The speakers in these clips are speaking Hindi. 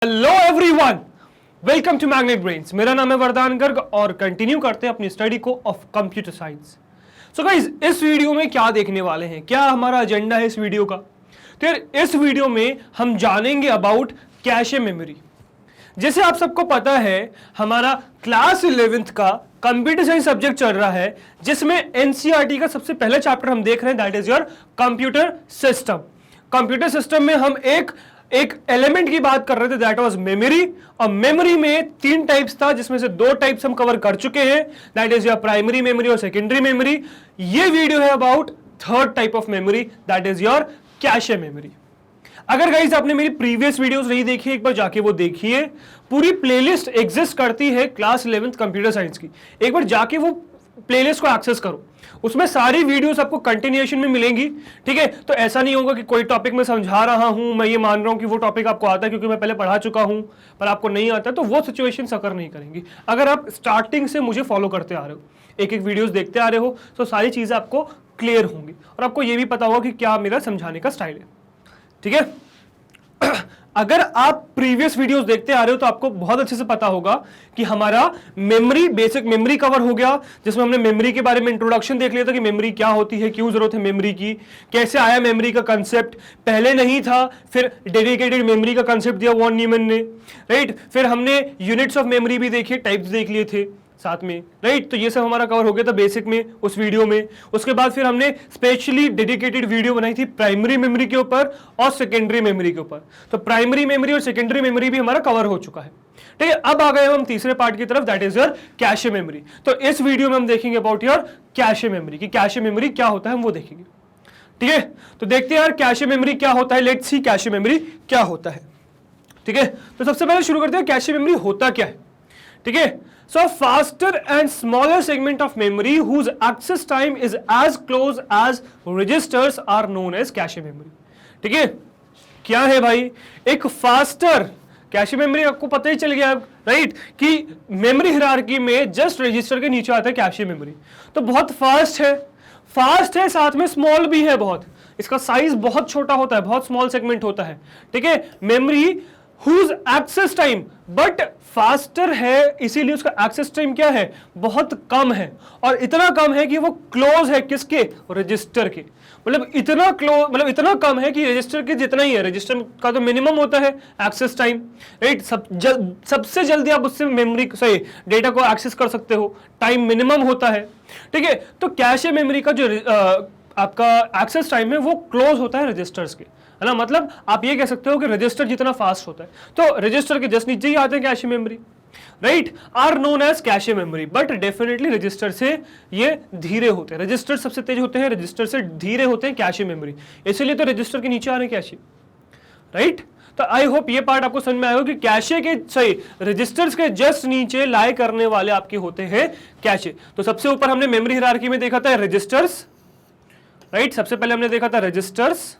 Hello everyone, welcome to Magnet Brains. मेरा नाम है वरदान गर्ग और कंटिन्यू करते हैं अपनी स्टडी को of computer science. So guys, इस वीडियो में क्या देखने वाले हैं, क्या हमारा एजेंडा है इस वीडियो का? तो यार इस वीडियो में हम जानेंगे अबाउट कैशे मेमोरी। जैसे आप सबको पता है, हमारा क्लास 11th का कंप्यूटर साइंस सब्जेक्ट चल रहा है, जिसमें एनसीईआरटी का सबसे पहला चैप्टर हम देख रहे हैं, that is your computer system. Computer system में हम एक एलिमेंट की बात कर रहे थे, दैट वाज मेमोरी। और मेमोरी में तीन टाइप्स था, जिसमें से दो टाइप्स हम कवर कर चुके हैं, that is your primary memory और सेकेंडरी मेमोरी। ये वीडियो है about third type of memory, that is your cache memory. अगर गाइस आपने मेरी प्रीवियस वीडियोस नहीं देखी, एक बार जाके वो देखिए। पूरी प्लेलिस्ट एग्जिस्ट करती है क्लास 11th कंप्यूटर साइंस की, एक बार जाके वो प्लेलिस्ट को एक्सेस करो, उसमें सारी वीडियोस आपको कंटिन्यूएशन में मिलेंगी। ठीक है, तो ऐसा नहीं होगा कि कोई टॉपिक मैं समझा रहा हूं, मैं ये मान रहा हूं कि वो टॉपिक आपको आता है क्योंकि मैं पहले पढ़ा चुका हूं, पर आपको नहीं आता, तो वो सिचुएशन अकर नहीं करेंगी। अगर आप स्टार्टिंग से मुझे फॉलो करते आ रहे हो, एक एक वीडियोस देखते आ रहे हो, तो सारी चीजें आपको क्लियर होंगी और आपको ये भी पता होगा कि क्या मेरा समझाने का स्टाइल है। ठीक है, अगर आप प्रीवियस वीडियोस देखते आ रहे हो तो आपको बहुत अच्छे से पता होगा कि हमारा मेमोरी, बेसिक मेमोरी कवर हो गया, जिसमें हमने मेमोरी के बारे में इंट्रोडक्शन देख लिया था कि मेमोरी क्या होती है, क्यों जरूरत है मेमोरी की, कैसे आया मेमोरी का कंसेप्ट, पहले नहीं था, फिर डेडिकेटेड मेमोरी का कंसेप्ट दिया वॉन न्यूमैन ने, राइट। फिर हमने यूनिट्स ऑफ मेमोरी भी देखी, टाइप्स देख लिए थे साथ में, राइट। तो ये सब हमारा कवर हो गया था बेसिक में उस वीडियो में। उसके बाद फिर हमने स्पेशली डेडिकेटेड वीडियो बनाई थी प्राइमरी मेमोरी के ऊपर और सेकेंडरी मेमोरी के ऊपर। तो प्राइमरी मेमोरी और सेकेंडरी मेमोरी भी हमारा कवर हो चुका है। ठीक है, अब आ गए हम तीसरे पार्ट की तरफ, that is your cache memory. तो इस वीडियो में हम देखेंगे अबाउट योर कैशे मेमोरी, कि कैशे मेमोरी क्या होता है, हम वो देखेंगे। ठीक है, तो देखते हैं यार कैशे मेमोरी क्या होता है। लेट्स सी कैशे मेमोरी क्या होता है। ठीक है, तो सबसे पहले शुरू करते हैं कैशे मेमोरी होता क्या है। ठीक है, so faster and smaller segment of memory whose access time is as close as registers are known as cache memory। ठीक है, क्या है भाई, एक फास्टर कैशे मेमोरी, आपको पता ही चल गया राइट, कि मेमोरी हिरार्की में जस्ट रजिस्टर के नीचे आता है कैशे मेमोरी। तो बहुत फास्ट है, साथ में स्मॉल भी है बहुत, इसका साइज बहुत छोटा होता है, बहुत स्मॉल सेगमेंट होता है। ठीक है, memory whose access time but faster है, इसीलिए उसका एक्सेस टाइम क्या है, बहुत कम है। और इतना कम है कि वो क्लोज है किसके, रजिस्टर के। मतलब इतना क्लोज, मतलब इतना कम है कि रजिस्टर के जितना ही है। रजिस्टर का तो मिनिमम होता है एक्सेस टाइम, राइट। सबसे जल्दी आप उससे मेमोरी सही डेटा को एक्सेस कर सकते हो, टाइम मिनिमम होता है। ठीक है, तो कैशे मेमोरी का जो आपका एक्सेस टाइम है वो क्लोज होता है रजिस्टर्स के, है ना। मतलब आप ये कह सकते हो कि रजिस्टर जितना फास्ट होता है, तो रजिस्टर के जस्ट नीचे ही आते हैं cache memory, right, are known as cache memory. But definitely register से ये धीरे होते हैं, रजिस्टर सबसे तेज होते हैं, रजिस्टर से धीरे होते हैं कैशे मेमोरी, इसीलिए तो रजिस्टर के नीचे आ रहे हैं कैशे, राइट। तो आई होप ये पार्ट आपको समझ में आएगा कि कैशे के सही रजिस्टर्स के जस्ट नीचे लाई करने वाले आपके होते हैं कैशे। तो सबसे ऊपर हमने मेमोरी हिरार्की में देखा था रजिस्टर्स, राइट, सबसे पहले हमने देखा था रजिस्टर्स,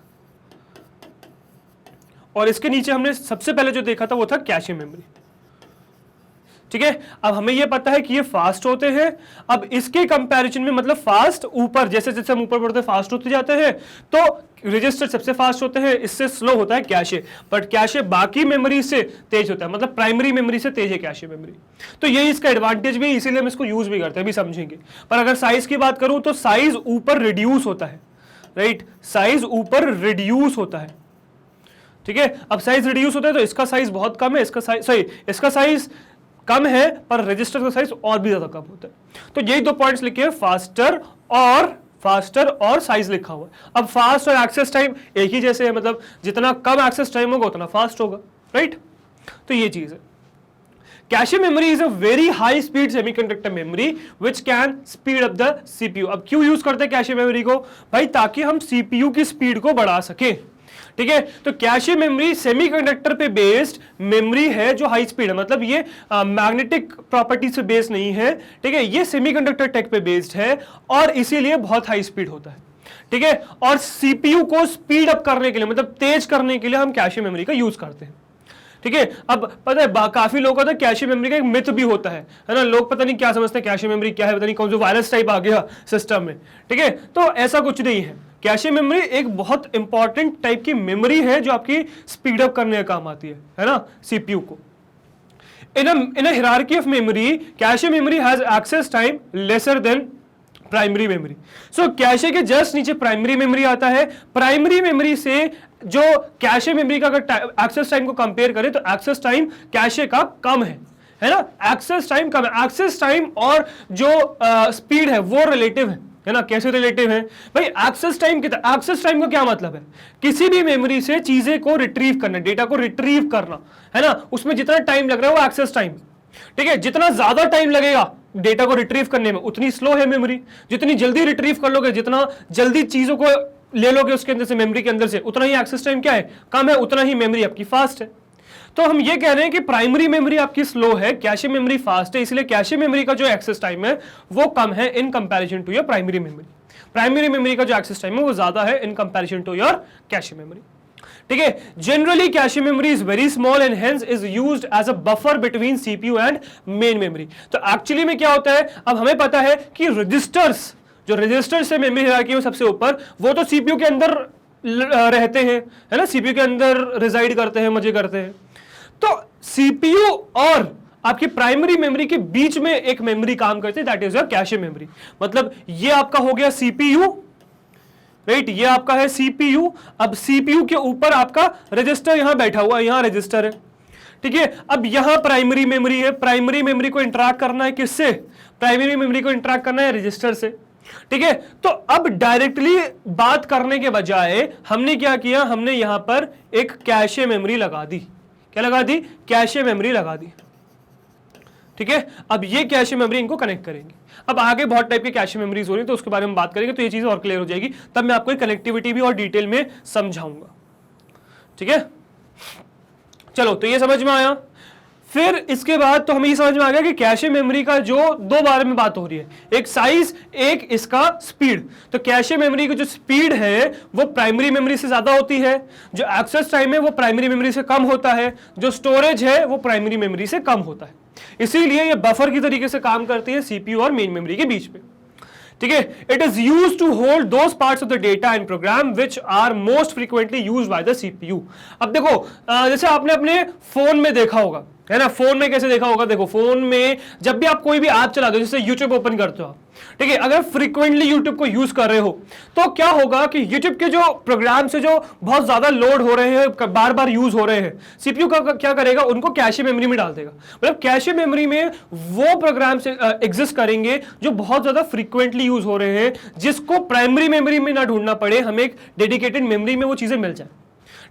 और इसके नीचे हमने सबसे पहले जो देखा था वो था कैशे मेमोरी। ठीक है, अब हमें ये पता है कि ये फास्ट होते हैं। अब इसके कंपैरिजन में, मतलब फास्ट ऊपर, जैसे जैसे हम ऊपर बढ़ते फास्ट होते जाते हैं, तो रजिस्टर सबसे फास्ट होते हैं, इससे स्लो होता है कैशे। बट कैशे बाकी मेमोरी से तेज होता है, मतलब प्राइमरी मेमोरी से तेज है कैशे मेमोरी। तो ये इसका एडवांटेज भी, इसीलिए हम इसको यूज भी करते हैं, भी समझेंगे। पर अगर साइज की बात करूं तो साइज ऊपर रिड्यूस होता है, राइट, साइज ऊपर रिड्यूस होता है। ठीक है, अब साइज रिड्यूस होता है तो इसका साइज बहुत कम है, इसका साइज सही, इसका साइज कम है, पर रजिस्टर का साइज और भी ज्यादा कम होता है। तो यही दो पॉइंट्स लिखे हैं, फास्टर और साइज लिखा हुआ है। अब फास्ट और एक्सेस टाइम एक ही जैसे है, मतलब जितना कम एक्सेस टाइम होगा उतना फास्ट होगा, राइट। तो ये चीज है। Cache memory is a very high speed semiconductor memory which can speed up the CPU. अब क्यों यूज करते हैं कैशे मेमोरी को भाई, ताकि हम सीपीयू की स्पीड को बढ़ा सके। ठीक है, तो कैशे मेमोरी सेमीकंडक्टर पे बेस्ड मेमोरी है जो हाई स्पीड है, मतलब ये मैग्नेटिक प्रॉपर्टी से बेस्ड नहीं है। ठीक है, ये सेमीकंडक्टर टेक पे बेस्ड है और इसीलिए बहुत हाई स्पीड होता है। ठीक है, और सीपीयू को स्पीड अप करने के लिए, मतलब तेज करने के लिए हम कैशे मेमोरी का यूज करते हैं। ठीक है, अब पता है काफी लोगों का कैशे मेमोरी का एक मिथ भी होता है ना। लोग पता नहीं क्या समझते हैं कैशे मेमोरी क्या है, पता नहीं कौन सा वायरस टाइप आ गया सिस्टम में। ठीक है, तो ऐसा कुछ नहीं है। कैशे मेमोरी एक बहुत इंपॉर्टेंट टाइप की मेमोरी है जो आपकी स्पीड अप करने का काम आती है ना, सीपीयू को। In a hierarchy of memory, cache memory has access time lesser than primary memory. So cache के जस्ट नीचे प्राइमरी मेमोरी आता है। प्राइमरी मेमोरी से जो कैशे मेमोरी का अगर एक्सेस टाइम को कंपेयर करें तो एक्सेस टाइम कैशे का कम है ना, एक्सेस टाइम कम है। एक्सेस टाइम और जो स्पीड है वो रिलेटिव है ना। कैसे रिलेटिव है भाई? एक्सेस टाइम कितना, एक्सेस टाइम का क्या मतलब है? किसी भी मेमोरी से चीजें को रिट्रीव करना, डेटा को रिट्रीव करना, है ना, उसमें जितना टाइम लग रहा है वो एक्सेस टाइम। ठीक है, जितना ज्यादा टाइम लगेगा डेटा को रिट्रीव करने में उतनी स्लो है मेमोरी। जितनी जल्दी रिट्रीव कर लोगे, जितना जल्दी चीजों को ले लोगे उसके अंदर से, मेमोरी के अंदर से, उतना ही एक्सेस टाइम क्या है, कम है, उतना ही मेमोरी आपकी फास्ट है। तो हम ये कह रहे हैं कि प्राइमरी मेमोरी आपकी स्लो है, कैशे मेमोरी फास्ट है, इसलिए कैशे मेमोरी का जो एक्सेस टाइम है वो कम है in comparison to your primary memory. Primary memory का जो एक्सेस टाइम है वो ज्यादा है in comparison to your cache memory. ठीक है, generally cache memory is very small and hence is used as a buffer between CPU and main memory. तो एक्चुअली में क्या होता है, अब हमें पता है कि रजिस्टर्स, जो रजिस्टर से मेमोरी हियरार्की में सबसे ऊपर, वो तो सीपीयू के अंदर रहते हैं, है ना, सीपीयू के अंदर रिजाइड करते हैं, मजे करते हैं। तो सीपीयू और आपकी प्राइमरी मेमोरी के बीच में एक मेमोरी काम करती है, that is your cache memory. मतलब ये आपका हो गया सीपीयू, राइट, ये आपका है सीपीयू। अब सीपीयू के ऊपर आपका रजिस्टर यहां बैठा हुआ है, यहां रजिस्टर है। ठीक है, अब यहां प्राइमरी मेमोरी है। प्राइमरी मेमोरी को इंटरैक्ट करना है किससे? प्राइमरी मेमोरी को इंटरैक्ट करना है रजिस्टर से। ठीक है, तो अब डायरेक्टली बात करने के बजाय हमने क्या किया, हमने यहां पर एक कैशे मेमोरी लगा दी। क्या लगा दी? कैशे मेमोरी लगा दी। ठीक है, अब ये कैशे मेमोरी इनको कनेक्ट करेंगे। अब आगे बहुत टाइप की कैशे मेमोरीज हो रही है तो उसके बारे में बात करेंगे, तो ये चीज और क्लियर हो जाएगी, तब मैं आपको कनेक्टिविटी भी और डिटेल में समझाऊंगा। ठीक है, चलो, तो ये समझ में आया। फिर इसके बाद तो हमें ये समझ में आ गया कि कैशे मेमोरी का जो दो बारे में बात हो रही है, एक साइज, एक इसका स्पीड। तो कैशे मेमोरी की जो स्पीड है वो प्राइमरी मेमोरी से ज्यादा होती है, जो एक्सेस टाइम है वो प्राइमरी मेमोरी से कम होता है, जो स्टोरेज है वो प्राइमरी मेमोरी से कम होता है। इसीलिए ये बफर की तरीके से काम करती है सीपीयू और मेन मेमोरी के बीच में। ठीक है, it is used to hold those parts of the data and program which are most frequently used by the CPU. अब देखो, जैसे आपने अपने फोन में देखा होगा, है ना, फोन में कैसे देखा होगा, देखो फोन में जब भी आप कोई भी ऐप चलाते हो, जैसे यूट्यूब ओपन करते हो आप, ठीक है, अगर फ्रीक्वेंटली यूट्यूब को यूज कर रहे हो तो क्या होगा कि यूट्यूब के जो प्रोग्राम से जो बहुत ज्यादा लोड हो रहे हैं, बार बार यूज हो रहे हैं, सीपीयू का क्या करेगा, उनको कैशे मेमोरी में डाल देगा। मतलब कैशे मेमोरी में वो प्रोग्राम से एग्जिस्ट करेंगे जो बहुत ज्यादा फ्रीक्वेंटली यूज हो रहे हैं, जिसको प्राइमरी मेमोरी में ना ढूंढना पड़े, हमें एक डेडिकेटेड मेमोरी में वो चीजें मिल जाए।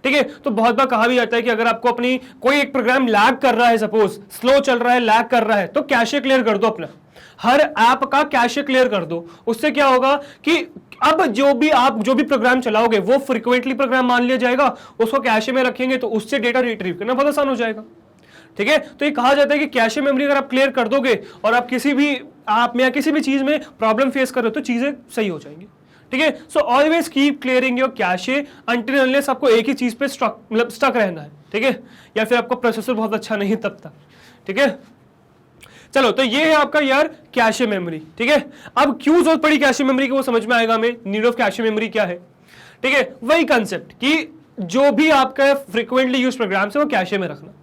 ठीक है, तो बहुत बार कहा भी जाता है कि अगर आपको अपनी कोई एक प्रोग्राम लैग कर रहा है, सपोज स्लो चल रहा है, लैग कर रहा है, तो कैशे क्लियर कर दो, अपना हर ऐप का कैशे क्लियर कर दो। उससे क्या होगा कि अब जो भी प्रोग्राम चलाओगे वो फ्रीक्वेंटली प्रोग्राम मान लिया जाएगा, उसको कैशे में रखेंगे तो उससे डेटा रिट्रीव करना बहुत आसान हो जाएगा। ठीक है, तो ये कहा जाता है कि कैशे मेमोरी अगर आप क्लियर कर दोगे और आप किसी भी ऐप में या किसी भी चीज में प्रॉब्लम फेस कर रहे हो तो चीजें सही हो जाएंगी। ठीक है, so always keep clearing your cache until unless आपको एक ही चीज पे स्टक रहना है। ठीक है, या फिर आपका प्रोसेसर बहुत अच्छा नहीं तब तक। ठीक है, चलो, तो ये है आपका यार कैशे मेमोरी। ठीक है, अब क्यों जरूरत पड़ी कैशे मेमोरी की वो समझ में आएगा हमें, नीड ऑफ कैशे मेमोरी क्या है। ठीक है, वही कंसेप्ट कि जो भी आपका फ्रीक्वेंटली यूज प्रोग्राम है वो कैशे में रखना।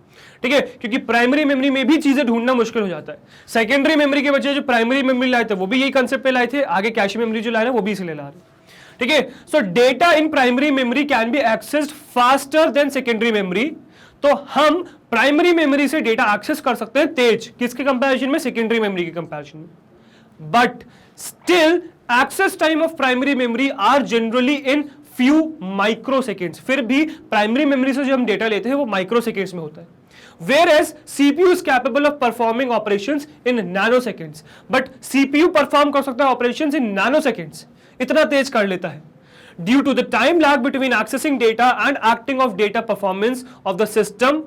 ठीक है, क्योंकि प्राइमरी मेमोरी में भी चीजें ढूंढना मुश्किल हो जाता है। सेकेंडरी मेमोरी के बजाय जो प्राइमरी मेमोरी लाए थे वो भी यही कंसेप्ट पे लाए थे, आगे कैशे मेमोरी जो लाए ना वो भी इसलिए ला रहे। ठीक है, so data in primary memory can be accessed faster than secondary memory. तो हम प्राइमरी मेमोरी से डेटा एक्सेस कर सकते हैं तेज, किसके कंपैरिजन में, सेकेंडरी मेमोरी के कंपैरिजन में। But still access time of primary memory are generally in few micro seconds. फिर भी प्राइमरी मेमोरी से जो हम डेटा लेते हैं वो माइक्रो सेकेंड्स में होता है। Whereas CPU is capable of performing operations in nanoseconds, but CPU perform कर सकता है operations in nanoseconds, इतना तेज कर लेता है। Due to the time lag between accessing data and acting of data performance of the system,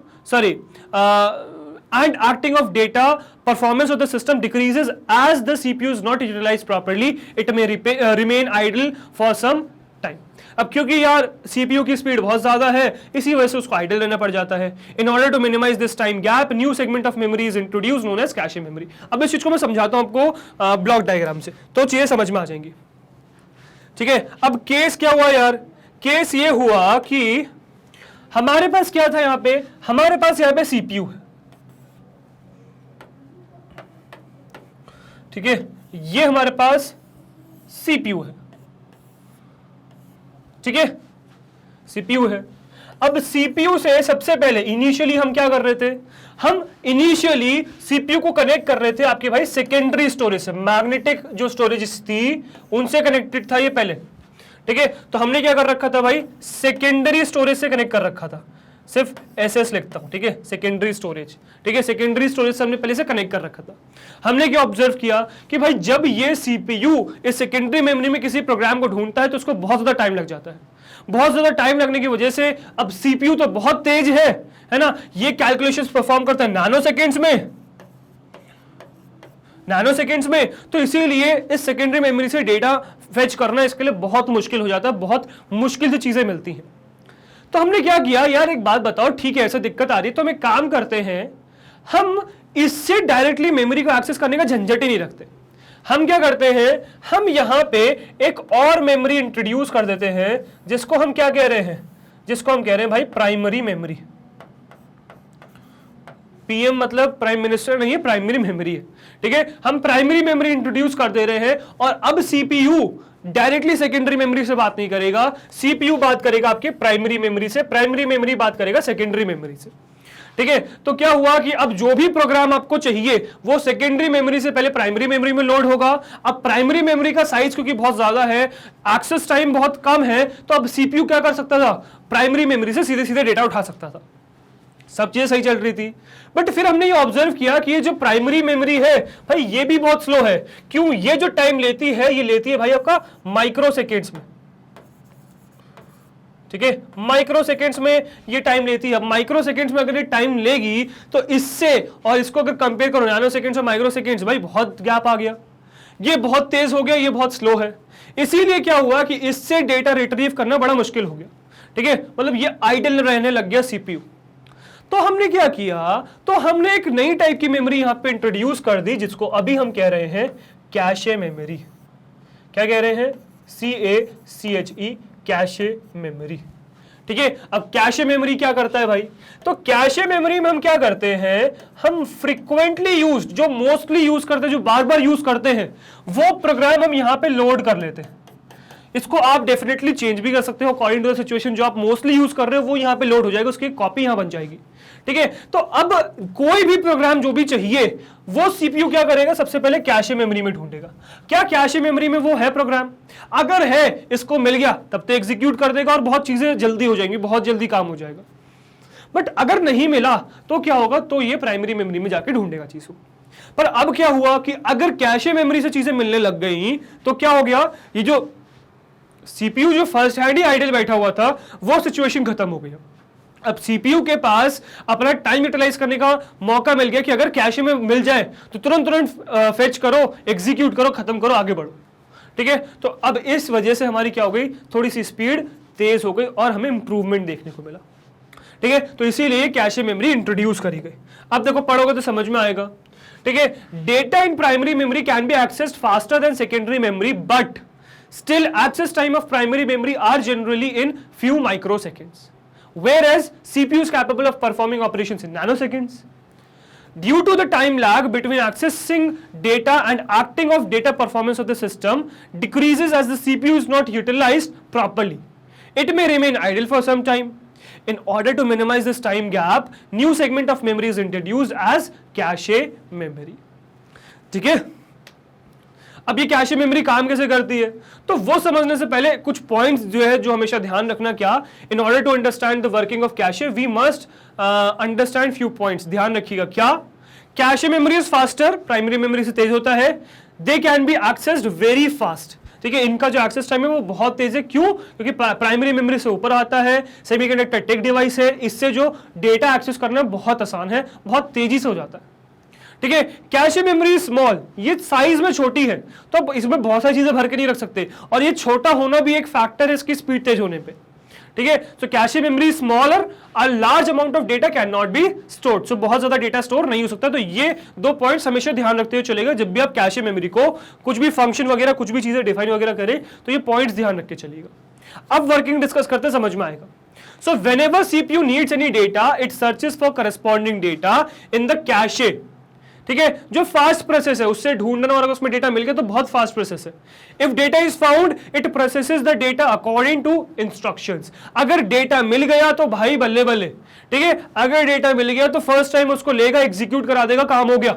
and acting of data performance of the system decreases as the CPU is not utilized properly. It may remain idle for some time. अब क्योंकि यार सीपीयू की स्पीड बहुत ज्यादा है, इसी वजह से उसको आइडल रहना पड़ जाता है। In order to minimise this time gap, new segment of memory is introduced known as cache memory. अब इस चीज को मैं समझाता हूं आपको ब्लॉक डायग्राम से, तो चीजें समझ में आ जाएंगी। ठीक है, अब केस क्या हुआ यार, केस ये हुआ कि हमारे पास क्या था, यहां पे हमारे पास यहां पे सीपीयू है, ठीक है, ये हमारे पास सीपीयू है, ठीक है, सीपीयू है। अब सीपीयू से सबसे पहले इनिशियली हम क्या कर रहे थे, हम इनिशियली सीपीयू को कनेक्ट कर रहे थे आपके भाई सेकेंडरी स्टोरेज से, मैग्नेटिक जो स्टोरेज थी उनसे कनेक्टेड था ये पहले, ठीक है। तो हमने क्या कर रखा था भाई, सेकेंडरी स्टोरेज से कनेक्ट कर रखा था, सिर्फ एसएस लिखता हूं, ठीक है, सेकेंडरी स्टोरेज, ठीक है, सेकेंडरी स्टोरेज से हमने पहले से कनेक्ट कर रखा था। हमने क्या ऑब्जर्व किया कि भाई जब ये सीपीयू इस सेकेंडरी मेमोरी में किसी प्रोग्राम को ढूंढता है तो उसको बहुत ज्यादा टाइम लग जाता है। बहुत ज्यादा टाइम लगने की वजह से अब सीपीयू तो बहुत तेज है ना, ये कैलकुलेशंस परफॉर्म करता है नैनो सेकेंड्स में, तो इसीलिए इस सेकेंडरी मेमोरी से डेटा फेच करना इसके लिए बहुत मुश्किल हो जाता है, बहुत मुश्किल से चीजें मिलती हैं। तो हमने क्या किया यार, एक बात बताओ, ठीक है ऐसे दिक्कत आ रही है तो हम एक काम करते हैं, हम इससे डायरेक्टली मेमोरी को एक्सेस करने का झंझट ही नहीं रखते। हम क्या करते हैं, हम यहां पे एक और मेमोरी इंट्रोड्यूस कर देते हैं जिसको हम क्या कह रहे हैं, जिसको हम कह रहे हैं भाई प्राइमरी मेमोरी। पीएम मतलब प्राइम मिनिस्टर नहीं है, प्राइमरी मेमोरी है, ठीक है। हम प्राइमरी मेमोरी इंट्रोड्यूस कर दे रहे हैं और अब सीपीयू डायरेक्टली सेकेंडरी मेमोरी से बात नहीं करेगा, सीपीयू बात करेगा आपके प्राइमरी मेमोरी से, प्राइमरी मेमोरी बात करेगा सेकेंडरी मेमोरी से, ठीक है। तो क्या हुआ कि अब जो भी प्रोग्राम आपको चाहिए वो सेकेंडरी मेमोरी से पहले प्राइमरी मेमोरी में लोड होगा। अब प्राइमरी मेमोरी का साइज क्योंकि बहुत ज्यादा है, एक्सेस टाइम बहुत कम है, तो अब सीपीयू क्या कर सकता था, प्राइमरी मेमोरी से सीधे सीधे डेटा उठा सकता था, सब चीजें सही चल रही थी। बट फिर हमने ये ऑब्जर्व किया कि ये जो प्राइमरी मेमोरी है भाई ये भी बहुत स्लो है। क्यों, ये जो टाइम लेती है ये लेती है भाई आपका माइक्रो सेकेंड्स में, ठीक है, माइक्रो सेकेंड्स में ये टाइम लेती है। अब माइक्रो सेकेंड्स में अगर ये टाइम लेगी तो इससे और इसको अगर कंपेयर करो नैनो सेकेंड्स और माइक्रो सेकेंड्स, भाई बहुत गैप आ गया, ये बहुत तेज हो गया, ये बहुत स्लो है। इसीलिए क्या हुआ कि इससे डेटा रिट्रीव करना बड़ा मुश्किल हो गया, ठीक है, मतलब ये आइडल रहने लग गया सीपीयू। तो हमने क्या किया, तो हमने एक नई टाइप की मेमोरी यहां पे इंट्रोड्यूस कर दी जिसको अभी हम कह रहे हैं कैशे मेमोरी। क्या कह रहे हैं, CACHE, कैशे मेमोरी, ठीक है। अब कैशे मेमोरी क्या करता है भाई, तो कैशे मेमोरी में हम क्या करते हैं, हम फ्रीक्वेंटली यूज्ड, जो मोस्टली यूज करते हैं, जो बार बार यूज करते हैं, वो प्रोग्राम हम यहां पे लोड कर लेते हैं। इसको आप डेफिनेटली चेंज भी कर सकते हो अकॉर्डिंग टू द सिचुएशन, जो आप मोस्टली यूज कर रहे हो वो यहां पे लोड हो जाएगा, उसकी कॉपी यहां बन जाएगी, ठीक है। तो अब कोई भी प्रोग्राम जो भी चाहिए वो सीपीयू क्या करेगा, सबसे पहले कैशे मेमोरी में ढूंढेगा। क्या कैशे मेमोरी में वो है प्रोग्राम, अगर है, इसको मिल गया तब तो एग्जीक्यूट कर देगा और बहुत चीजें जल्दी हो जाएंगी, बहुत जल्दी काम हो जाएगा। बट अगर नहीं मिला तो क्या होगा, तो ये प्राइमरी मेमोरी में जाके ढूंढेगा चीज को। पर अब क्या हुआ कि अगर कैशे मेमोरी से चीजें मिलने लग गई तो क्या हो गया, ये जो सीपीयू जो फर्स्ट हैंड ही आइडल बैठा हुआ था वो सिचुएशन खत्म हो गई। अब सीपीयू के पास अपना टाइम यूटिलाइज करने का मौका मिल गया कि अगर कैशे में मिल जाए तो तुरंत फेच करो, एग्जीक्यूट करो, खत्म करो, आगे बढ़ो, ठीक है। तो अब इस वजह से हमारी क्या हो गई, थोड़ी सी स्पीड तेज हो गई और हमें इंप्रूवमेंट देखने को मिला, ठीक है। तो इसीलिए कैशे मेमोरी इंट्रोड्यूस करी गई। अब देखो पढ़ोगे तो समझ में आएगा, ठीक है। Data in primary memory can be accessed faster than secondary memory, but still access time of primary memory are generally in few microseconds, whereas CPU is capable of performing operations in nanoseconds. Due to the time lag between accessing data and acting of data, performance of the system decreases as the CPU is not utilized properly. It may remain idle for some time. In order to minimize this time gap, new segment of memory is introduced as cache memory. ठीक है। अब ये कैशे मेमोरी काम कैसे करती है, तो वो समझने से पहले कुछ पॉइंट्स जो है जो हमेशा ध्यान रखना, क्या, in order to understand the working of cache we must understand few points. ध्यान रखिएगा, क्या, cache memory is faster, primary memory से तेज होता है, they can be accessed very fast, ठीक है। इनका जो एक्सेस टाइम है वो बहुत तेज है, क्यों, क्योंकि प्राइमरी मेमोरी से ऊपर आता है, सेमीकंडक्टर टेक डिवाइस है, इससे जो डेटा एक्सेस करना बहुत आसान है, बहुत तेजी से हो जाता है, ठीक है। कैशे मेमोरी स्मॉल, ये साइज में छोटी है तो इसमें बहुत सारी चीजें भर के नहीं रख सकते, और ये छोटा होना भी एक फैक्टर है इसकी स्पीड तेज होने पे, ठीक है। So cache memory smaller, a large amount of data can not be stored, so बहुत ज्यादा डेटा स्टोर नहीं हो सकता। तो ये 2 पॉइंट्स हमेशा ध्यान रखते हुए चलेगा जब भी आप कैशे मेमोरी को कुछ भी फंक्शन वगैरह कुछ भी चीजें डिफाइन वगैरह करें, तो ये पॉइंट्स ध्यान रख के चलेगा। अब वर्किंग डिस्कस करते समझ में आएगा। So whenever CPU needs any data, it searches for corresponding data in the cache। ठीक है, जो फास्ट प्रोसेस है उससे ढूंढना, और अगर उसमें डेटा मिल गया तो बहुत फास्ट प्रोसेस है। If data is found it processes the data according to instructions. अगर डेटा मिल गया तो भाई बल्ले बल्ले, ठीक है। अगर डेटा मिल गया तो फर्स्ट टाइम उसको लेगा, एग्जीक्यूट करा देगा, काम हो गया,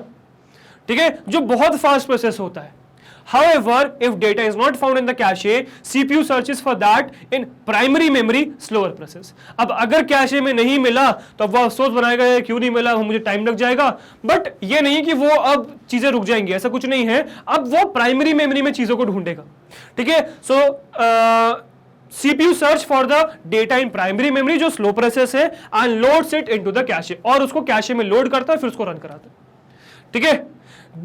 ठीक है, जो बहुत फास्ट प्रोसेस होता है। However, if data is not found in the cache, CPU searches for that in primary memory, slower process। अब अगर कैशे में नहीं मिला तो अब वो अफसोस बनाएगा क्यों नहीं मिला, मुझे टाइम लग जाएगा। बट ये नहीं कि वो अब चीजें रुक जाएंगी, ऐसा कुछ नहीं है। अब वो प्राइमरी मेमोरी में चीजों को ढूंढेगा, ठीक है। सो CPU search for the data in primary memory, जो स्लो प्रोसेस है, and loads it into the cache, और उसको कैशे में लोड करता है, फिर उसको रन कराता है, ठीक है।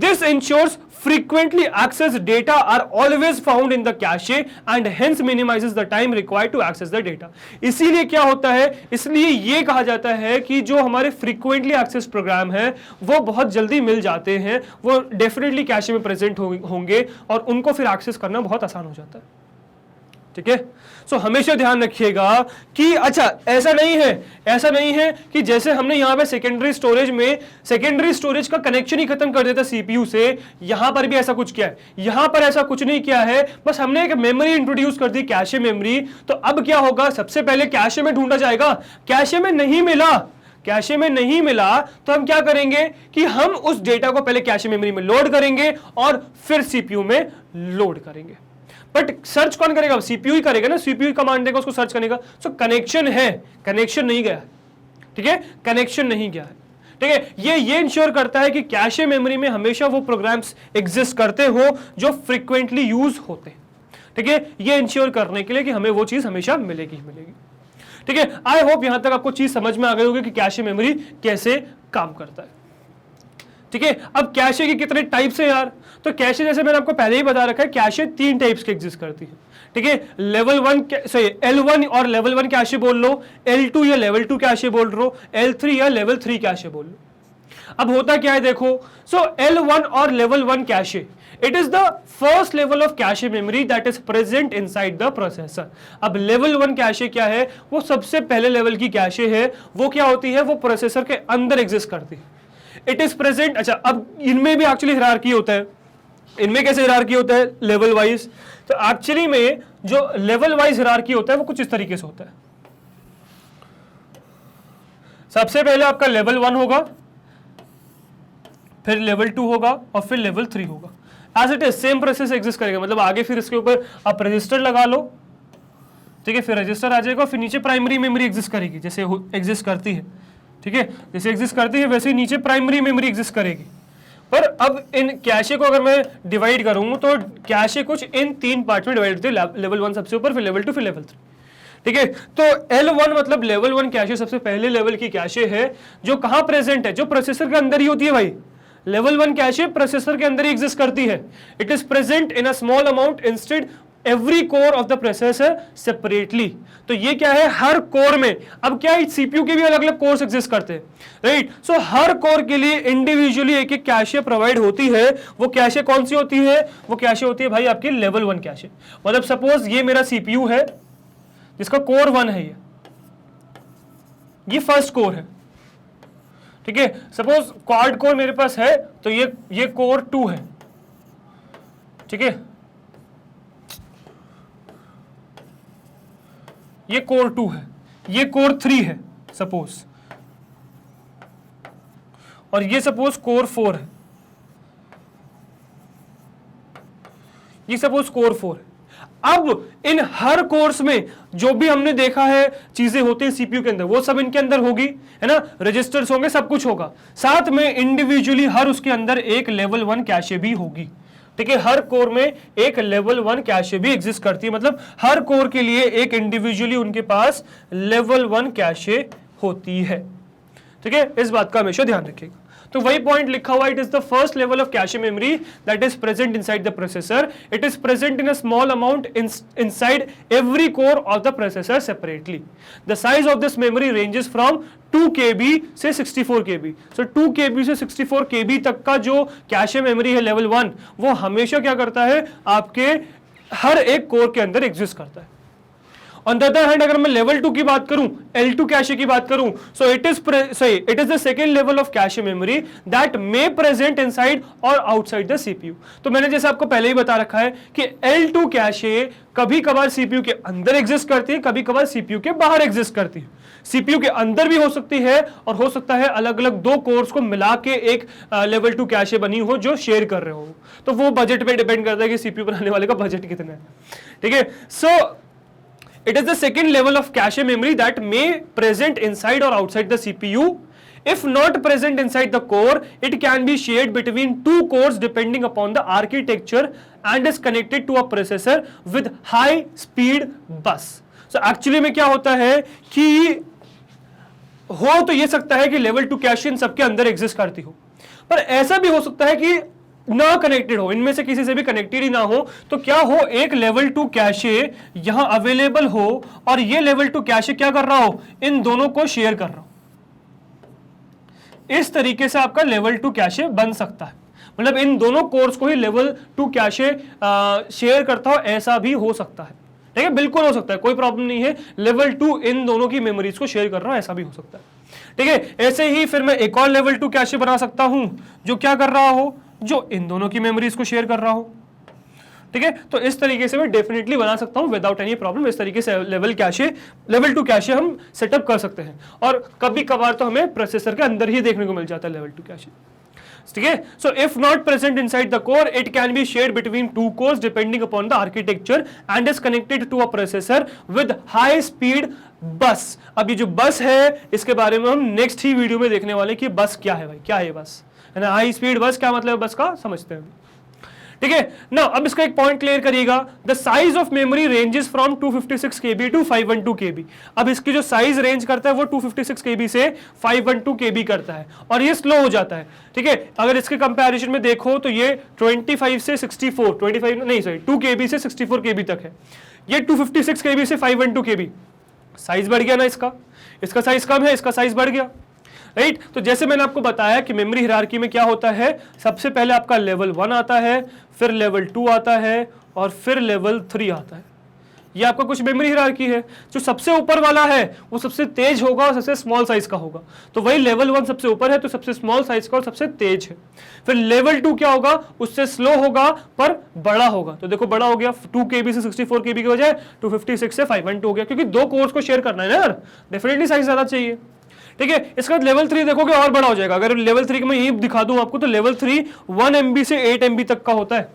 This ensures frequently accessed data are always found in the cache and hence minimizes the time required to access the data। इसीलिए क्या होता है, इसलिए ये कहा जाता है कि जो हमारे frequently accessed प्रोग्राम है वो बहुत जल्दी मिल जाते हैं, वो डेफिनेटली कैशे में प्रेजेंट होंगे और उनको फिर एक्सेस करना बहुत आसान हो जाता है, ठीक है। सो हमेशा ध्यान रखिएगा कि अच्छा ऐसा नहीं है कि जैसे हमने यहां पे सेकेंडरी स्टोरेज का कनेक्शन ही खत्म कर देता सीपीयू से, यहां पर भी ऐसा कुछ किया है। यहां पर ऐसा कुछ नहीं किया है, बस हमने एक मेमोरी इंट्रोड्यूस कर दी, कैशे मेमोरी। तो अब क्या होगा, सबसे पहले कैशे में ढूंढा जाएगा, कैशे में नहीं मिला तो हम क्या करेंगे कि हम उस डेटा को पहले कैशे मेमोरी में लोड करेंगे और फिर सीपीयू में लोड करेंगे। बट सर्च कौन करेगा, सीपीयू ही करेगा ना, सीपीयू कमांड देगा उसको सर्च करने का। सो कनेक्शन है, कनेक्शन नहीं गया, ठीक है, कनेक्शन नहीं गया है, ठीक है। ये इंश्योर करता है कि कैशे मेमोरी में हमेशा वो प्रोग्राम्स एग्जिस्ट करते हो जो फ्रीक्वेंटली यूज होते हैं, ठीक है। ये इंश्योर करने के लिए कि हमें वो चीज हमेशा मिलेगी, ठीक है। आई होप यहां तक आपको चीज समझ में आ गई होगी कि कैशे मेमोरी कैसे काम करता है, ठीक है। अब कैशे के कितने टाइप्स हैं यार, तो कैशे जैसे मैंने आपको पहले ही बता रखा है, कैशे 3 टाइप्स के एग्जिस्ट करती है, ठीक है। लेवल 1 सॉरी L1 और लेवल 1 कैशे बोल लो, L2 या लेवल 2 कैशे बोल लो, L3 या लेवल 3 कैशे बोल लो। अब होता क्या है देखो, सो L1 और level 1 cache, it is the first level of cache memory that is present inside the processor. अब लेवल 1 कैशे क्या है, वो सबसे पहले लेवल की कैशे है। वो क्या होती है, वो प्रोसेसर के अंदर एग्जिस्ट करती है, इट इज प्रेजेंट। अच्छा, अब इनमें भी एक्चुअली हिरार्की होता है, इनमें कैसे हिरार्की होता है लेवल वाइज, तो एक्चुअली में जो लेवल वाइज हिरार्की होता है वो कुछ इस तरीके से होता है। सबसे पहले आपका लेवल 1 होगा, फिर लेवल 2 होगा और फिर लेवल 3 होगा। As it is same process exist करेगा, मतलब आगे फिर इसके ऊपर आप रजिस्टर लगा लो, ठीक है, फिर रजिस्टर आ जाएगा, फिर नीचे प्राइमरी मेमोरी एग्जिस्ट करेगी जैसे एग्जिस्ट करती है, ठीक है, जैसे एग्जिस्ट करती है वैसे ही नीचे प्राइमरी मेमोरी एग्जिस्ट करेगी। पर अब इन कैशे को अगर मैं डिवाइड करूं तो कैशे कुछ इन 3 पार्ट में डिवाइड होती है, लेवल 1 सबसे ऊपर, फिर लेवल 2, फिर लेवल 3, ठीक है। तो L1 मतलब लेवल 1 कैशे सबसे पहले लेवल की कैशे है, जो कहां प्रेजेंट है, जो प्रोसेसर के अंदर ही होती है भाई। लेवल 1 कैशे प्रोसेसर के अंदर ही एग्जिस्ट करती है, it is present in a small amount instead every core of the processor separately. तो ये क्या है, हर कोर में, अब क्या है, सीपीयू के भी अलग अलग कोर्स एग्जिस्ट करते हैं, राइट। सो हर कोर के लिए इंडिविजुअली एक एक कैशे प्रोवाइड होती है। वो कैशे कौन सी होती है, वो कैशे होती है भाई आपकी लेवल 1 कैशे। मतलब सपोज ये मेरा सीपीयू है जिसका कोर 1 है, ये फर्स्ट कोर है, ठीक है। सपोज क्वाड कोर मेरे पास है तो ये कोर 2 है, ठीक है, ये कोर 2 है, ये कोर 3 है सपोज, और ये सपोज कोर 4 है, ये सपोज कोर 4 है। अब इन हर कोर्स में जो भी हमने देखा है चीजें होती है सीपीयू के अंदर, वो सब इनके अंदर होगी, है ना, रजिस्टर्स होंगे, सब कुछ होगा। साथ में इंडिविजुअली हर उसके अंदर एक लेवल 1 कैशे भी होगी, ठीक है। हर कोर में एक लेवल 1 कैशे भी एग्जिस्ट करती है, मतलब हर कोर के लिए एक इंडिविजुअली उनके पास लेवल 1 कैशे होती है, ठीक है, इस बात का हमेशा ध्यान रखिएगा। तो वही पॉइंट लिखा हुआ, it is the first level of cache memory that is present inside the processor, it is present in a small amount inside every core of the processor separately. The size of this memory ranges from 2 KB से 64 KB। सो 2 KB से 64 KB तक का जो कैशे मेमोरी है लेवल 1, वो हमेशा क्या करता है, आपके हर एक कोर के अंदर एग्जिस्ट करता है। ऑन द अदर हैंड अगर मैं लेवल 2 की बात करूं, L2 कैशे की बात करूं, so it is the second level of cache memory that may present inside और आउटसाइड द सीपीयू। तो मैंने जैसे आपको पहले ही बता रखा है कि L2 कैशे कभी कभार सीपीयू के अंदर एग्जिस्ट करती है, कभी कभार सीपीयू के बाहर एग्जिस्ट करती है। सीपीयू के अंदर भी हो सकती है और हो सकता है अलग अलग दो कोर्स को मिला के एक लेवल 2 कैशे बनी हो जो शेयर कर रहे हो। तो वो बजट पे डिपेंड करता है कि सीपीयू बनाने वाले का बजट कितना है, ठीक है। सो it is the second level of cache memory that may present inside or outside the CPU. If not present inside the core, it can be shared between two cores depending upon the architecture and is connected to a processor with high speed bus. So actually में क्या होता है कि हो तो ये सकता है कि लेवल 2 कैशे इन सबके अंदर एग्जिस्ट करती हो, पर ऐसा भी हो सकता है कि ना कनेक्टेड हो, इनमें से किसी से भी कनेक्टेड ही ना हो। तो क्या हो, एक लेवल 2 कैशे यहां अवेलेबल हो और ये लेवल 2 कैशे क्या कर रहा हो, इन दोनों को शेयर कर रहा हो। इस तरीके से आपका लेवल 2 कैशे बन सकता है, मतलब इन दोनों कोर्स को ही लेवल 2 कैशे शेयर करता हो, ऐसा भी हो सकता है, ठीक है, बिल्कुल हो सकता है, कोई प्रॉब्लम नहीं है। लेवल 2 इन दोनों की मेमोरीज को शेयर कर रहा हो, ऐसा भी हो सकता है, ठीक है। ऐसे ही फिर मैं एक और लेवल 2 कैशे बना सकता हूं जो क्या कर रहा हो, जो इन दोनों की मेमोरीज को शेयर कर रहा हो, ठीक है। तो इस तरीके से मैं डेफिनेटली बना सकता हूं विदाउट एनी प्रॉब्लम। इस तरीके से लेवल 2 कैशे हम सेटअप कर सकते हैं, और कभी कभार तो हमें प्रोसेसर के अंदर ही देखने को मिल जाता है लेवल 2 कैशे, ठीक है। So if not present inside the core, it can be shared between two cores depending upon the architecture and is connected to a processor with high speed bus. अब ये जो बस है इसके बारे में हम नेक्स्ट ही वीडियो में देखने वाले कि बस क्या है भाई, क्या है बस, है ना। हाई स्पीड बस क्या मतलब है बस का, समझते हैं, ठीक है ना। अब इसका एक पॉइंट क्लियर करिएगा, the size of memory ranges from 256 KB to 512 KB। अब इसकी जो साइज रेंज करता है वो 256 KB से 512 KB करता है, और ये स्लो हो जाता है, ठीक है। अगर इसके कंपैरिजन में देखो तो ये 25 से 64, 25 नहीं सॉरी 2 KB से 64 KB तक है, ये 256 KB से 512 KB। साइज बढ़ गया ना, इसका साइज कम है, इसका साइज बढ़ गया, राइट। तो जैसे मैंने आपको बताया कि मेमोरी हिरार्की में क्या होता है, सबसे पहले आपका लेवल 1 आता है, फिर लेवल 2 आता है, और फिर लेवल 3 आता है। ये आपका कुछ मेमोरी हिरार्की है। जो सबसे ऊपर वाला है वो सबसे तेज होगा और सबसे स्मॉल साइज का होगा, तो वही लेवल 1 सबसे ऊपर है तो सबसे स्मॉल साइज का और सबसे तेज है। फिर लेवल 2 क्या होगा, उससे स्लो होगा पर बड़ा होगा। तो देखो बड़ा हो गया, 2 KB से 64 KB की बजाय 256 से 512 हो गया, क्योंकि दो कोर्स को शेयर करना है ना यार, डेफिनेटली साइज ज्यादा चाहिए, ठीक है। इसके बाद लेवल 3 देखोगे और बड़ा हो जाएगा। अगर लेवल 3 मैं यही दिखा दूं आपको, तो लेवल 3 1 MB से 8 MB तक का होता है,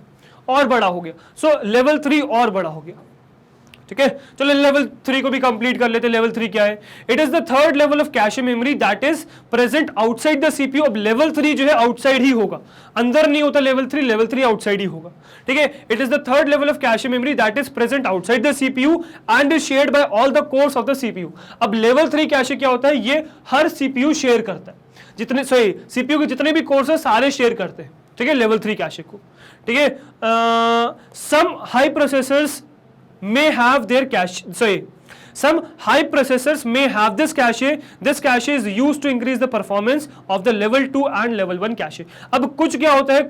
और बड़ा हो गया। सो लेवल 3 और बड़ा हो गया, ठीक है। चलो लेवल 3 को भी कंप्लीट कर लेते हैं। लेवल 3 क्या है, it is the third level of cache memory that is present outside the CPU. अब लेवल 3 जो है आउटसाइड ही होगा, अंदर नहीं होता लेवल 3 आउटसाइड ही होगा, ठीक है। It is the third level of cache memory that is present outside the CPU and is shared by all the course of the CPU. अब लेवल 3 कैशे क्या होता है, ये हर सीपीयू शेयर करता है, जितने सॉरी सीपीयू के जितने भी कोर्स है सारे शेयर करते हैं, ठीक है, लेवल 3 कैशे को, ठीक है। Some high processors may have their cache, some high processors may have this cache. This cache is used to increase the performance of the level 2 and level 1 cache. अब कुछ क्या होता है,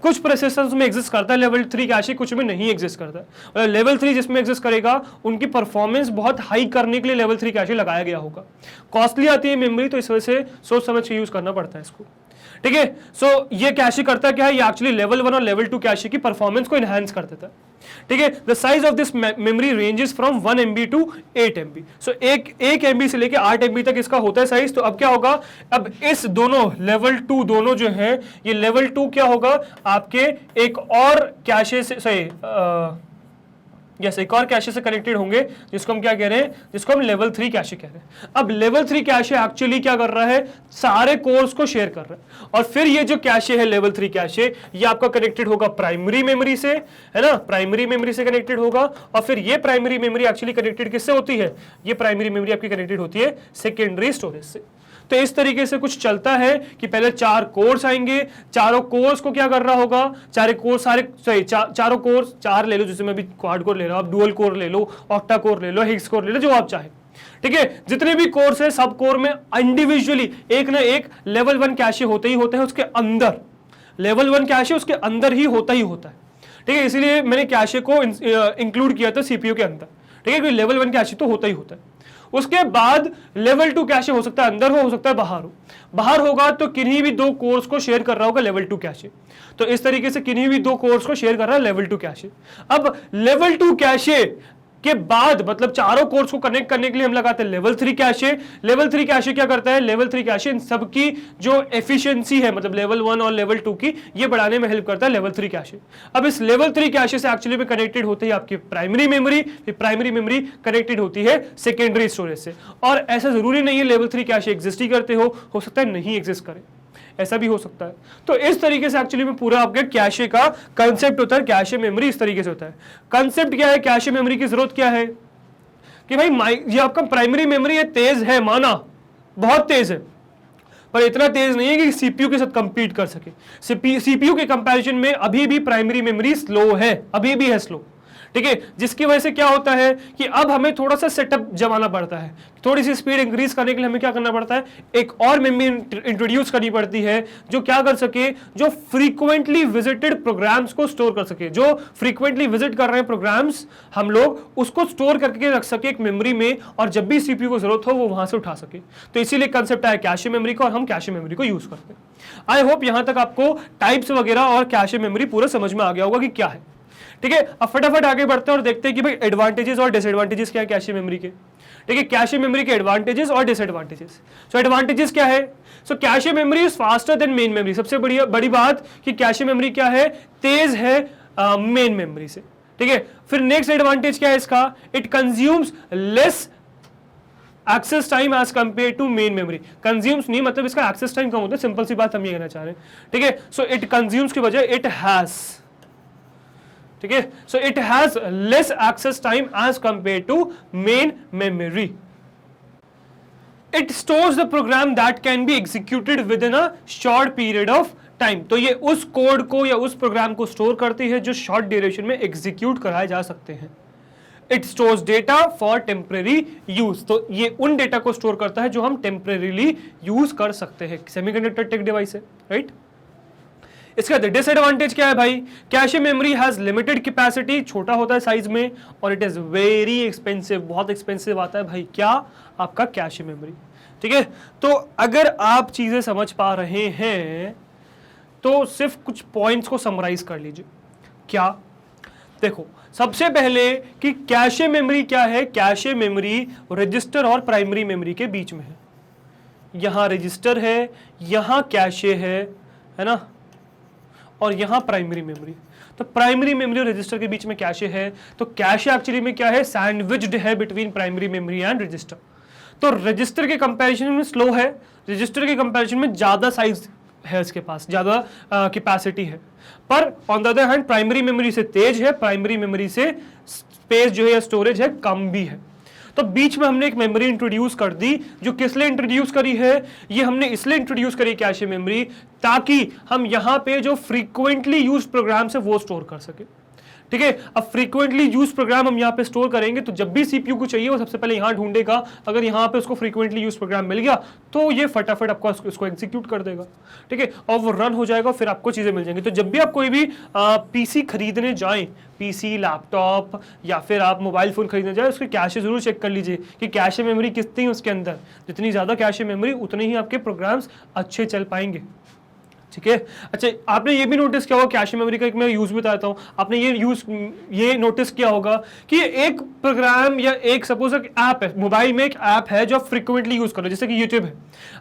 कुछ प्रोसेसर्स में एग्जिस्ट करता है लेवल 3 कैशे, कुछ में नहीं एग्जिस्ट करता है। और लेवल 3 जिसमें एग्जिस्ट करेगा उनकी परफॉर्मेंस बहुत हाई करने के लिए लेवल 3 कैशे लगाया गया होगा। कॉस्टली आती है मेमोरी, तो इस वजह से सोच समझ के यूज करना पड़ता है इसको, ठीक है। सो ये कैशे करता क्या है, ये एक्चुअली लेवल 1 और लेवल 2 कैशे की परफॉर्मेंस को एनहांस कर देता है, ठीक है। The size of this memory ranges from 1 MB to 8 MB। So एक MB से लेके 8 MB तक इसका होता है साइज। तो अब क्या होगा, अब इस दोनों लेवल 2 दोनों जो है, ये लेवल 2 क्या होगा आपके एक और कैशे से सही एक और कैशे से कनेक्टेड होंगे, जिसको हम क्या कह रहे हैं, जिसको हम लेवल 3 कैशे कह रहे हैं। अब लेवल 3 कैशे एक्चुअली क्या कर रहा है, सारे कोर्स को शेयर कर रहा है। और फिर ये जो कैशे है लेवल 3 कैशे, ये आपका कनेक्टेड होगा प्राइमरी मेमोरी से, है ना, प्राइमरी मेमोरी से कनेक्टेड होगा। और फिर ये प्राइमरी मेमोरी एक्चुअली कनेक्टेड किससे होती है, ये प्राइमरी मेमोरी आपकी कनेक्टेड होती है सेकेंडरी स्टोरेज से। तो इस तरीके से कुछ चलता है कि पहले 4 कोर्स आएंगे, चारों कोर्स को क्या करना होगा, चारों कोर्स 4 ले लो, जैसे मैं भी क्वाड कोर ले रहा हूं, आप डुअल कोर ले लो, ऑक्टा कोर ले लो, हेक्स कोर ले लो, जो आप चाहे। ठीक है, जितने भी कोर्स है सब कोर में इंडिविजुअली एक ना एक लेवल 1 कैशे होते ही होते हैं, उसके अंदर लेवल 1 कैशे उसके अंदर ही होता है। ठीक है, इसीलिए मैंने कैशे को इंक्लूड किया था सीपीयू के अंदर। ठीक है, क्योंकि लेवल 1 कैशे तो होता है। उसके बाद लेवल 2 कैशे हो सकता है अंदर हो सकता है बाहर होगा, तो किन्हीं भी 2 कोर्स को शेयर कर रहा होगा लेवल 2 कैशे। तो इस तरीके से किन्हीं भी 2 कोर्स को शेयर कर रहा है लेवल 2 कैशे। अब लेवल 2 कैशे के बाद मतलब चारों कोर्स को कनेक्ट करने के लिए हम लगाते हैं लेवल 3 कैशे। लेवल 3 कैशे क्या करता है, लेवल 3 कैशे इन सबकी जो एफिशिएंसी है, मतलब लेवल 1 और लेवल 2 की, ये बढ़ाने में हेल्प करता है लेवल 3 कैशे। अब इस लेवल 3 कैशे से एक्चुअली में कनेक्टेड होती है आपकी प्राइमरी मेमोरी, फिर प्राइमरी मेमोरी कनेक्टेड होती है सेकेंडरी स्टोरेज से। और ऐसा जरूरी नहीं है लेवल 3 कैशे एग्जिस्ट ही करते हो सकता है नहीं एग्जिस्ट करे, ऐसा भी हो सकता है। तो इस तरीके से एक्चुअली में पूरा आपके कैशे का कंसेप्ट होता है। कैशे मेमोरी इस तरीके से होता है। कंसेप्ट क्या है, कैशे मेमोरी की जरूरत क्या है कि भाई ये आपका प्राइमरी मेमोरी है, तेज है, माना बहुत तेज है, पर इतना तेज नहीं है कि सीपीयू के साथ कंपीट कर सके। सीपीयू के कंपैरिजन में अभी भी प्राइमरी मेमोरी स्लो है, अभी भी है स्लो। ठीक है, जिसकी वजह से क्या होता है कि अब हमें थोड़ा सा सेटअप जमाना पड़ता है, थोड़ी सी स्पीड इंक्रीज करने के लिए हमें क्या करना पड़ता है, एक और मेमोरी इंट्रोड्यूस करनी पड़ती है जो क्या कर सके, जो फ्रीक्वेंटली विजिटेड प्रोग्राम्स को स्टोर कर सके। जो फ्रीक्वेंटली विजिट कर रहे हैं प्रोग्राम्स हम लोग उसको स्टोर करके रख सके एक मेमोरी में, और जब भी सीपीयू को जरूरत हो वो वहां से उठा सके। तो इसीलिए कंसेप्ट आया कैशे मेमोरी का, और हम कैशे मेमोरी को यूज करते हैं। आई होप यहां तक आपको टाइप्स वगैरह और कैशे मेमोरी पूरा समझ में आ गया होगा कि क्या है। ठीक है, अब फटाफट आगे बढ़ते हैं और देखते हैं कि भाई एडवांटेजेस और डिसएडवांटेजेस क्या है कैशे मेमोरी के। ठीक है, कैशे मेमोरी के एडवांटेजेस और डिसएडवांटेजेस। सो एडवांटेजेस क्या है, so cache memory is faster than main memory. सबसे बड़ी बात कि कैशे मेमोरी क्या है, तेज है मेन मेमोरी से। ठीक है, फिर नेक्स्ट एडवांटेज क्या है इसका, it consumes less access time as compare to main memory. Consumes नहीं मतलब इसका एक्सेस टाइम कम होता है, सिंपल सी बात हम ये कहना चाह रहे हैं। ठीक है, सो इट कंज्यूम्स की बजाय इट हैज, ठीक है, so it has less access time as compare to main memory. It stores the program that can be executed within a short period of time. तो ये उस कोड को या उस प्रोग्राम को स्टोर करती है जो शॉर्ट ड्यूरेशन में एग्जीक्यूट कराए जा सकते हैं। It stores data for temporary use, तो ये उन डेटा को स्टोर करता है जो हम टेम्परेरीली यूज कर सकते हैं। सेमीकंडक्टर टेक डिवाइस है, राइट। इसका डिसएडवांटेज क्या है भाई, cache memory has limited capacity, छोटा होता है साइज में, और इट इज वेरी एक्सपेंसिव, बहुत एक्सपेंसिव आता है भाई क्या, आपका कैशे मेमोरी। ठीक है, तो अगर आप चीजें समझ पा रहे हैं तो सिर्फ कुछ पॉइंट्स को समराइज कर लीजिए। क्या, देखो सबसे पहले कि कैशे मेमोरी क्या है, कैशे मेमोरी रजिस्टर और प्राइमरी मेमोरी के बीच में है। यहां रजिस्टर है, यहां कैशे है ना, और यहां प्राइमरी मेमोरी। तो प्राइमरी मेमोरी और रजिस्टर के बीच में कैशे है, तो कैशे एक्चुअली में क्या है, सैंडविच्ड है between primary memory and register. तो रजिस्टर के कंपैरिजन में स्लो है, रजिस्टर के कंपैरिजन में ज्यादा साइज है, इसके पास ज्यादा कैपेसिटी है। पर on the other hand primary memory से तेज है, प्राइमरी मेमोरी से स्पेस जो है या स्टोरेज है कम भी है। तो बीच में हमने एक मेमोरी इंट्रोड्यूस कर दी, जो किस लिए इंट्रोड्यूस करी है, ये हमने इसलिए इंट्रोड्यूस करी कैशे मेमोरी ताकि हम यहां पे जो फ्रीक्वेंटली यूज प्रोग्राम्स है वो स्टोर कर सके। ठीक है, अब फ्रीक्वेंटली यूज प्रोग्राम हम यहाँ पे स्टोर करेंगे तो जब भी सीपीयू को चाहिए वो सबसे पहले यहाँ ढूंढेगा, अगर यहाँ पे उसको फ्रीक्वेंटली यूज प्रोग्राम मिल गया तो ये फटाफट आपको उसको एग्जीक्यूट कर देगा। ठीक है, और वो रन हो जाएगा, फिर आपको चीजें मिल जाएंगी। तो जब भी आप कोई भी पीसी खरीदने जाएं, पीसी, लैपटॉप या फिर आप मोबाइल फोन खरीदने जाए, उसके कैशे जरूर चेक कर लीजिए कि कैशे मेमोरी कितनी है उसके अंदर। जितनी ज्यादा कैशे मेमोरी उतने ही आपके प्रोग्राम्स अच्छे चल पाएंगे। ठीक है, अच्छा आपने ये भी नोटिस किया होगा, कैशे मेमोरी का एक मैं यूज बताता हूं, आपने ये नोटिस किया होगा कि एक प्रोग्राम या एक सपोज एक ऐप है, मोबाइल में एक ऐप है जो आप फ्रीक्वेंटली यूज कर रहे हो, जैसे कि यूट्यूब है।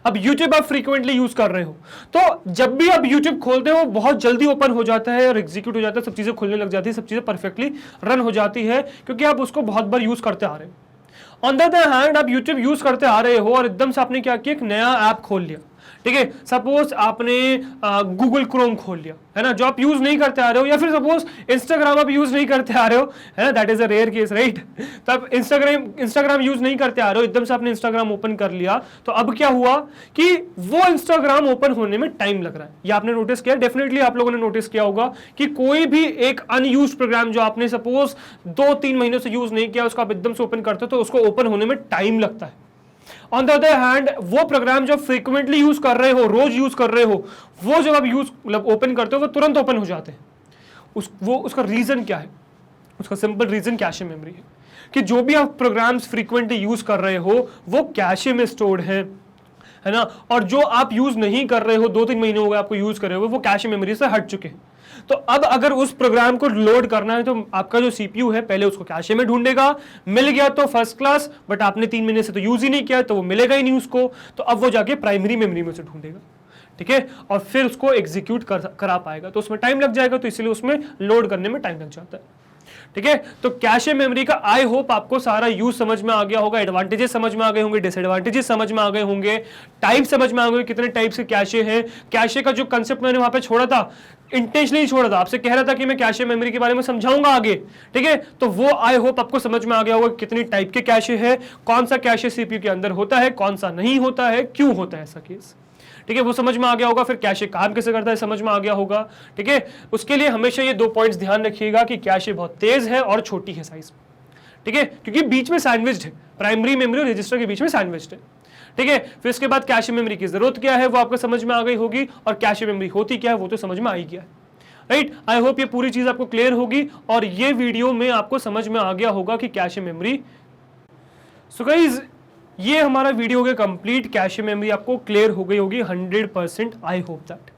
अब यूट्यूब आप फ्रीक्वेंटली यूज कर रहे हो तो जब भी आप यूट्यूब खोलते हो बहुत जल्दी ओपन हो जाता है और एग्जीक्यूट हो जाता है, सब चीजें खुलने लग जाती है, सब चीजें परफेक्टली रन हो जाती है क्योंकि आप उसको बहुत बार यूज करते आ रहे हो। ऑन द अदर हैंड आप यूट्यूब यूज करते आ रहे हो और एकदम से आपने क्या किया, एक नया ऐप खोल लिया। ठीक है, सपोज आपने गूगल क्रोम खोल लिया, है ना, जो आप यूज नहीं करते आ रहे हो, या फिर सपोज इंस्टाग्राम आप यूज नहीं करते आ रहे हो, है ना, that is a rare case, right. तो आप इंस्टाग्राम यूज नहीं करते आ रहे हो, एकदम से आपने इंस्टाग्राम ओपन कर लिया, तो अब क्या हुआ कि वो इंस्टाग्राम ओपन होने में टाइम लग रहा है। ये आपने नोटिस किया, डेफिनेटली आप लोगों ने नोटिस किया होगा कि कोई भी एक अनयूज प्रोग्राम जो आपने सपोज 2-3 महीनों से यूज नहीं किया, उसको आप एकदम से ओपन करते हो तो उसको ओपन होने में टाइम लगता है। ऑन द अदर हैंड वो प्रोग्राम जो फ्रीक्वेंटली यूज कर रहे हो, रोज यूज कर रहे हो, वो जब आप यूज मतलब ओपन करते हो वो तुरंत ओपन हो जाते हैं। उसका रीजन क्या है? उसका सिंपल रीजन कैशे मेमोरी है, कि जो भी आप प्रोग्राम्स फ्रीक्वेंटली यूज कर रहे हो वो कैशे में स्टोर्ड है ना, और जो आप यूज नहीं कर रहे हो, 2-3 महीने हो गए आपको यूज कर रहे हो, वो कैशे मेमोरी से हट चुके हैं। तो अब अगर उस प्रोग्राम को लोड करना है तो आपका जो सीपीयू है पहले उसको कैशे में ढूंढेगा, मिल गया तो फर्स्ट क्लास, बट आपने 3 महीने से तो यूज ही नहीं किया तो वो मिलेगा ही नहीं उसको, तो अब वो जाके प्राइमरी मेमोरी में से ढूंढेगा, ठीक है, और फिर उसको एग्जीक्यूट करा पाएगा, तो उसमें टाइम लग जाएगा, तो इसलिए उसमें लोड करने में टाइम लग जाता है, ठीक है। तो कैशे मेमोरी का आई होप आपको सारा यूज समझ में आ गया होगा, एडवांटेजेस समझ में आ गए होंगे, डिसएडवांटेजेस समझ में आ गए होंगे, टाइप समझ में आ गए, कितने टाइप के कैशे हैं। कैशे का जो कंसेप्ट मैंने वहां पे छोड़ा था, इंटेंशनली छोड़ा था, आपसे कह रहा था कि मैं कैशे मेमोरी के बारे में समझाऊंगा आगे, ठीक है, तो वो आई होप आपको समझ में आ गया होगा कितनी टाइप के कैशे है, कौन सा कैशे सीपीयू के अंदर होता है, कौन सा नहीं होता है, क्यों होता है ऐसा केस, ठीक है, वो समझ में आ गया होगा। फिर कैशे काम कैसे करता है समझ में आ गया होगा, ठीक है। उसके लिए हमेशा ये 2 पॉइंट्स ध्यान रखिएगा कि कैशे बहुत तेज है और छोटी है साइज, ठीक है, क्योंकि बीच में सैंडविच्ड है, प्राइमरी मेमोरी और रजिस्टर के बीच में सैंडविच्ड है, ठीक है। फिर इसके बाद कैशे मेमोरी की जरूरत क्या है वो आपको समझ में आ गई होगी, और कैशे मेमोरी होती क्या है वो तो समझ में आ ही गया है, राइट। आई होप ये पूरी चीज आपको क्लियर होगी और ये वीडियो में आपको समझ में आ गया होगा कि कैशे मेमोरी। सो गाइस, ये हमारा वीडियो के कंप्लीट कैशे मेमोरी आपको क्लियर हो गई होगी 100%, आई होप दैट,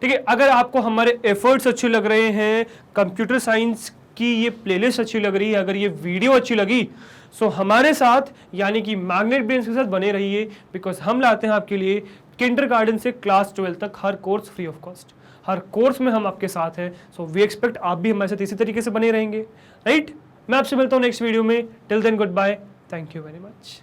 ठीक है। अगर आपको हमारे एफर्ट्स अच्छे लग रहे हैं, कंप्यूटर साइंस की ये प्लेलिस्ट अच्छी लग रही है, अगर ये वीडियो अच्छी लगी, सो हमारे साथ यानी कि मैग्नेट ब्रेन्स के साथ बने रहिए, बिकॉज हम लाते हैं आपके लिए किंडरगार्टन से क्लास 12 तक हर कोर्स फ्री ऑफ कॉस्ट, हर कोर्स में हम आपके साथ हैं। सो वी एक्सपेक्ट आप भी हमारे साथ इसी तरीके से बने रहेंगे, राइट। मैं आपसे मिलता हूँ नेक्स्ट वीडियो में, till then good bye, thank you very much.